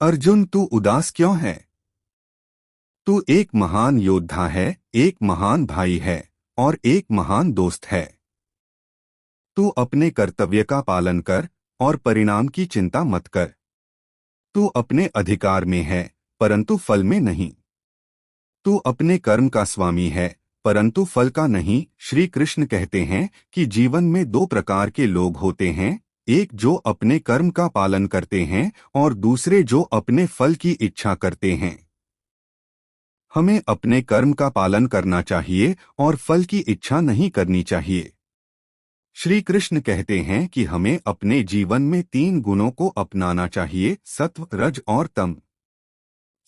अर्जुन, तू उदास क्यों है? तू एक महान योद्धा है, एक महान भाई है और एक महान दोस्त है। तू अपने कर्तव्य का पालन कर और परिणाम की चिंता मत कर। तू अपने अधिकार में है, परंतु फल में नहीं। तू अपने कर्म का स्वामी है, परंतु फल का नहीं। श्री कृष्ण कहते हैं कि जीवन में दो प्रकार के लोग होते हैं, एक जो अपने कर्म का पालन करते हैं और दूसरे जो अपने फल की इच्छा करते हैं। हमें अपने कर्म का पालन करना चाहिए और फल की इच्छा नहीं करनी चाहिए। श्री कृष्ण कहते हैं कि हमें अपने जीवन में 3 गुणों को अपनाना चाहिए, सत्व, रज और तम।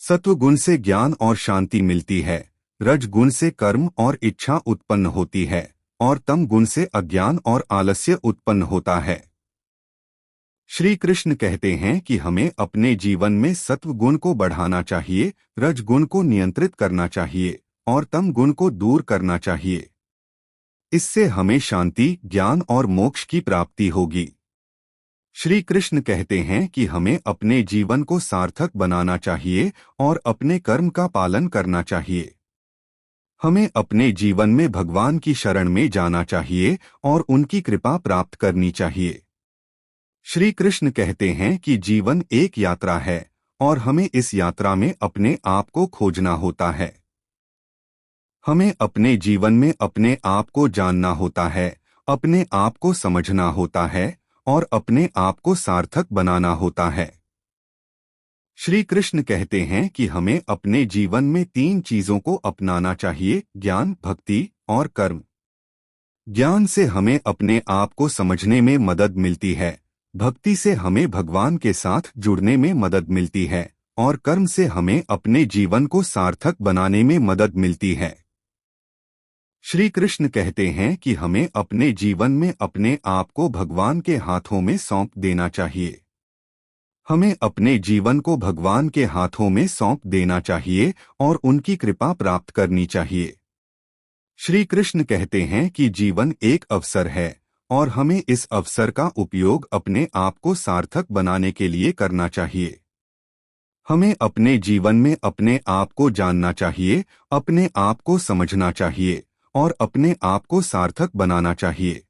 सत्व गुण से ज्ञान और शांति मिलती है, रज गुण से कर्म और इच्छा उत्पन्न होती है और तम गुण से अज्ञान और आलस्य उत्पन्न होता है। श्री कृष्ण कहते हैं कि हमें अपने जीवन में सत्व गुण को बढ़ाना चाहिए, रज गुण को नियंत्रित करना चाहिए और तम गुण को दूर करना चाहिए। इससे हमें शांति, ज्ञान और मोक्ष की प्राप्ति होगी। श्री कृष्ण कहते हैं कि हमें अपने जीवन को सार्थक बनाना चाहिए और अपने कर्म का पालन करना चाहिए। हमें अपने जीवन में भगवान की शरण में जाना चाहिए और उनकी कृपा प्राप्त करनी चाहिए। श्री कृष्ण कहते हैं कि जीवन एक यात्रा है और हमें इस यात्रा में अपने आप को खोजना होता है। हमें अपने जीवन में अपने आप को जानना होता है, अपने आप को समझना होता है और अपने आप को सार्थक बनाना होता है। श्री कृष्ण कहते हैं कि हमें अपने जीवन में 3 चीजों को अपनाना चाहिए, ज्ञान, भक्ति और कर्म। ज्ञान से हमें अपने आप को समझने में मदद मिलती है, भक्ति से हमें भगवान के साथ जुड़ने में मदद मिलती है और कर्म से हमें अपने जीवन को सार्थक बनाने में मदद मिलती है। श्री कृष्ण कहते हैं कि हमें अपने जीवन में अपने आप को भगवान के हाथों में सौंप देना चाहिए। हमें अपने जीवन को भगवान के हाथों में सौंप देना चाहिए और उनकी कृपा प्राप्त करनी चाहिए। श्री कृष्ण कहते हैं कि जीवन एक अवसर है और हमें इस अवसर का उपयोग अपने आप को सार्थक बनाने के लिए करना चाहिए। हमें अपने जीवन में अपने आप को जानना चाहिए, अपने आप को समझना चाहिए और अपने आप को सार्थक बनाना चाहिए।